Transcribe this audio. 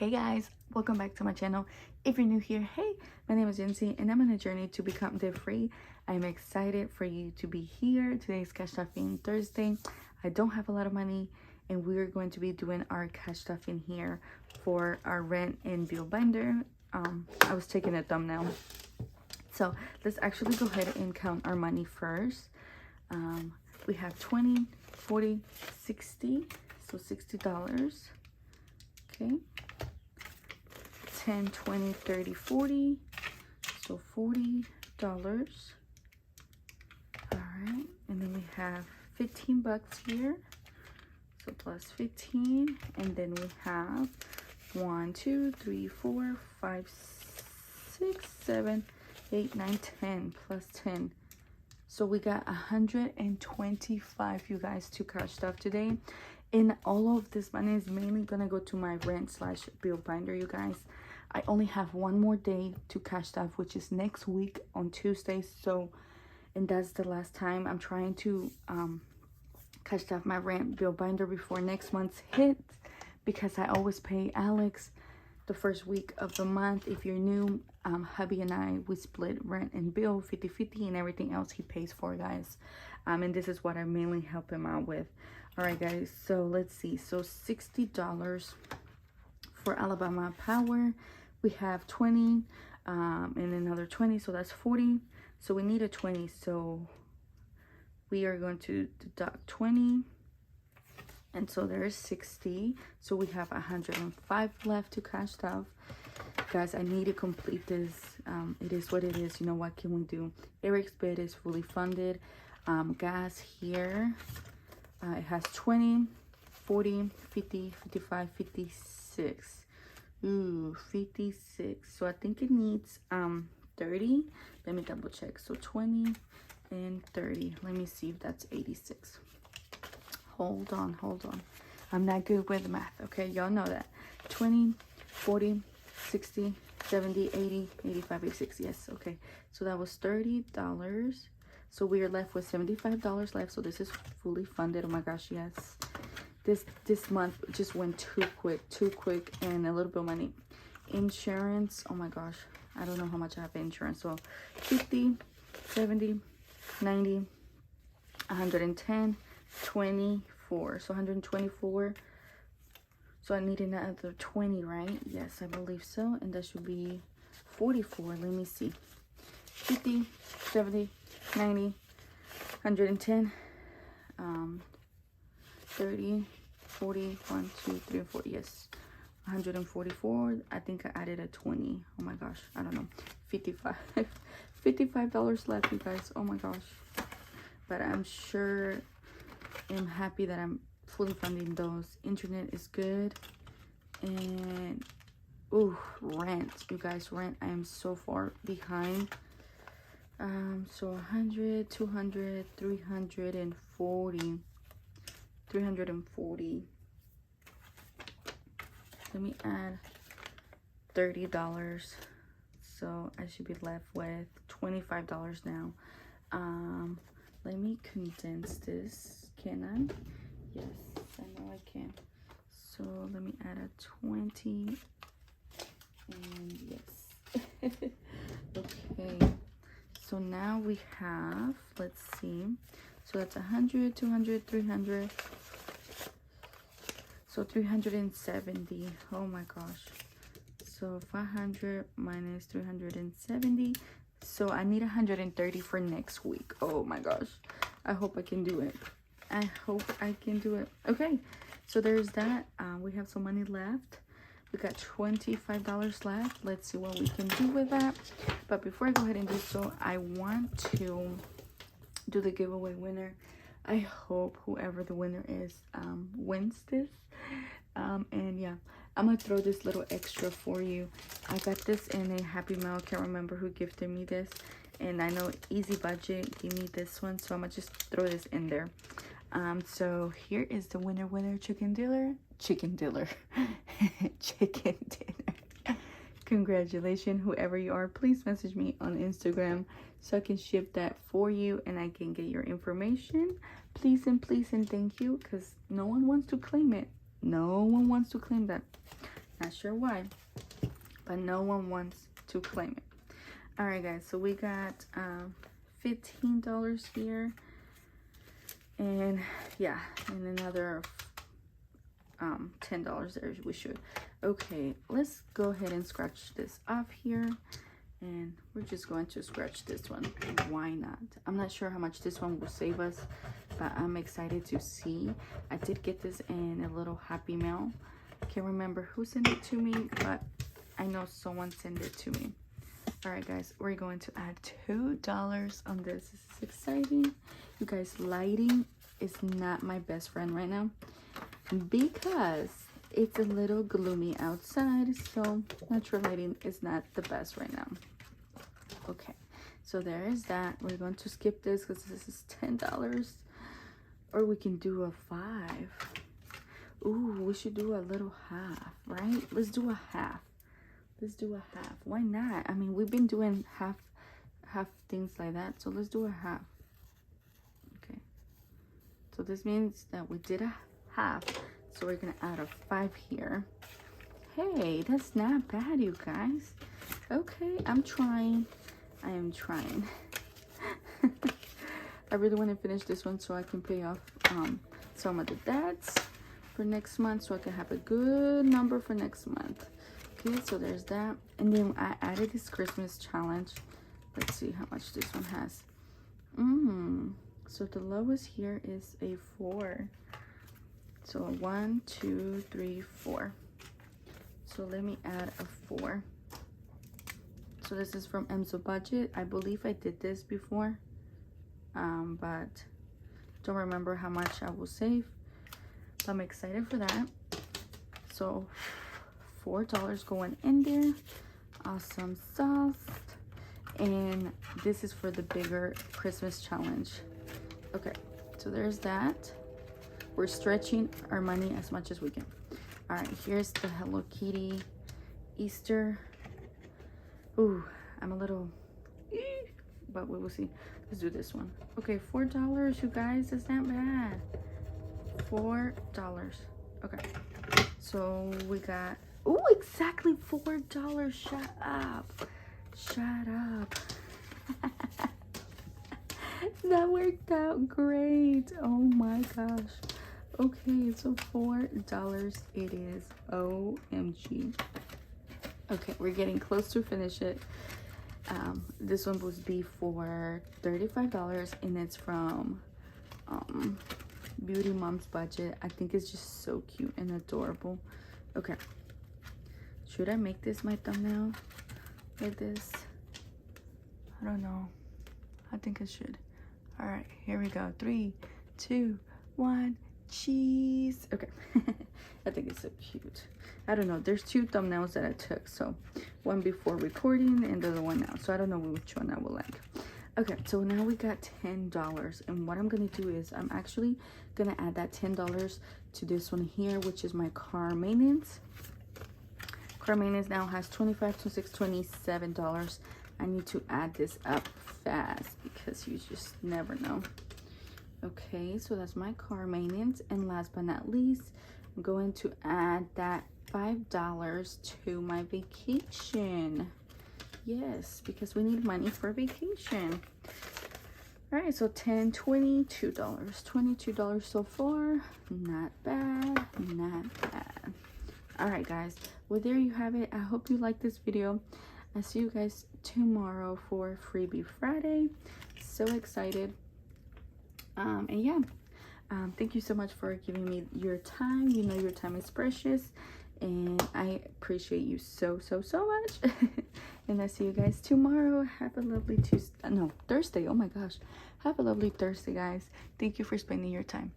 Hey guys, welcome back to my channel. If you're new here, hey, my name is Jency and I'm on a journey to become debt free. I'm excited for you to be here. Today's cash stuffing Thursday. I don't have a lot of money and we're going to be doing our cash stuffing here for our rent and bill binder. I was taking a thumbnail. So let's actually go ahead and count our money first. We have 20, 40, 60, so $60. Okay. 10, 20, 30, 40, so $40. All right, and then we have 15 bucks here, so plus 15, and then we have 1, 2, 3, 4, 5, 6, 7, 8, 9, 10 plus 10. So we got 125, you guys, to cash stuff today. And all of this money is mainly gonna go to my rent slash bill binder, you guys. I only have one more day to cash stuff, which is next week on Tuesday. So, and that's the last time. I'm trying to cash stuff my rent bill binder before next month's hits, because I always pay Alex the first week of the month. If you're new, hubby and I, we split rent and bill 50-50, and everything else he pays for, guys. And this is what I mainly help him out with. All right, guys, so let's see. So $60 for Alabama Power. We have 20 and another 20, so that's 40. So we need a 20, so we are going to deduct 20, and so there's 60. So we have 105 left to cash stuff. Guys, I need to complete this. It is what it is. You know, what can we do? Eric's bid is fully funded. Gas here, it has 20, 40, 50, 55, 56. Ooh, 56. So I think it needs 30. Let me double check. So 20 and 30. Let me see if that's 86. Hold on. I'm not good with math, okay? Y'all know that. 20, 40, 60, 70, 80, 85, 86. Yes, okay. So that was $30. So we are left with $75 left. So this is fully funded. Oh my gosh, yes. This month just went too quick, and a little bit of money. Insurance, oh my gosh, I don't know how much I have insurance. So 50, 70, 90, 110, 24. So 124. So I need another 20, right? Yes, I believe so. And that should be 44. Let me see. 50, 70, 90, 110, 30, 40, 1, 2, 3, 4. Yes, 144. I think I added a 20. Oh my gosh, I don't know. 55. $55 left, you guys. Oh my gosh. But I'm sure I'm happy that I'm fully funding those. Internet is good. And ooh, rent, you guys, rent. I am so far behind. So 100, 200, 340. 340. Let me add $30. So I should be left with $25 now. Let me condense this. Can I? Yes, I know I can. So let me add a 20. And yes. Okay. So now we have, let's see. So that's 100, 200, 300. So 370. Oh my gosh. So 500 minus 370. So I need 130 for next week. Oh my gosh. I hope I can do it. I hope I can do it. Okay. So there's that. We have some money left. We got $25 left. Let's see what we can do with that. But before I go ahead and do so, I want to do the giveaway winner. I hope whoever the winner is wins this. And yeah, I'm gonna throw this little extra for you. I got this in a Happy Mail. I can't remember who gifted me this, and I know Easy Budget gave me this one, so I'm gonna just throw this in there. So here is the winner chicken dinner. Congratulations, whoever you are. Please message me on Instagram so I can ship that for you and I can get your information. Please and thank you, because no one wants to claim it. No one wants to claim that. Not sure why, but no one wants to claim it. All right, guys, so we got $15 here, and yeah, and another $10 there. We should. Okay, let's go ahead and scratch this off here, and we're just going to scratch this one. Why not? I'm not sure how much this one will save us, but I'm excited to see. I did get this in a little Happy Mail. Can't remember who sent it to me, but I know someone sent it to me. All right, guys, we're going to add $2 on this. This is exciting. You guys, lighting is not my best friend right now because it's a little gloomy outside, so natural lighting is not the best right now. Okay, so there is that. We're going to skip this because this is $10, or we can do a 5. Ooh, we should do a little half, right? Let's do a half. Let's do a half. Why not? I mean, we've been doing half things like that, so let's do a half. Okay, so this means that we did a half, so we're gonna add a 5 here. Hey, that's not bad, you guys. Okay, I'm trying. I am trying. I really want to finish this one so I can pay off some of the debts for next month, so I can have a good number for next month. Okay, so there's that. And then I added this Christmas challenge. Let's see how much this one has. So the lowest here is a 4. So 1, 2, 3, 4. So let me add a 4. So this is from Emso Budget. I believe I did this before, but don't remember how much I will save. So I'm excited for that. So $4 going in there. Awesome sauce. And this is for the bigger Christmas challenge. Okay, so there's that. We're stretching our money as much as we can. All right, here's the Hello Kitty Easter. Ooh, I'm a little, but we will see. Let's do this one. Okay, $4, you guys. That's not bad. $4. Okay, so we got, ooh, exactly $4. Shut up. Shut up. That worked out great. Oh my gosh. Okay, so $4 it is. OMG. Okay, we're getting close to finish it. This one would be for $35, and it's from Beauty Mom's Budget. I think it's just so cute and adorable. Okay, should I make this my thumbnail with this? I don't know. I think I should. All right, here we go. 3, 2, 1, cheese. Okay. I think it's so cute. I don't know, there's 2 thumbnails that I took, so one before recording and the other one now, so I don't know which one I will like. Okay, so now we got $10, and what I'm gonna do is I'm actually gonna add that $10 to this one here, which is my car maintenance. Car maintenance now has $25, $26, $27. I need to add this up fast because you just never know. Okay, so that's my car maintenance, and last but not least, I'm going to add that $5 to my vacation. Yes, because we need money for vacation. All right, so $10, $22. $22 so far. Not bad, not bad. All right, guys, well, there you have it. I hope you like this video. I'll see you guys tomorrow for Freebie Friday. So excited. And yeah, thank you so much for giving me your time. You know, your time is precious, and I appreciate you so much. And I'll see you guys tomorrow. Have a lovely Thursday. Oh my gosh, have a lovely Thursday, guys. Thank you for spending your time.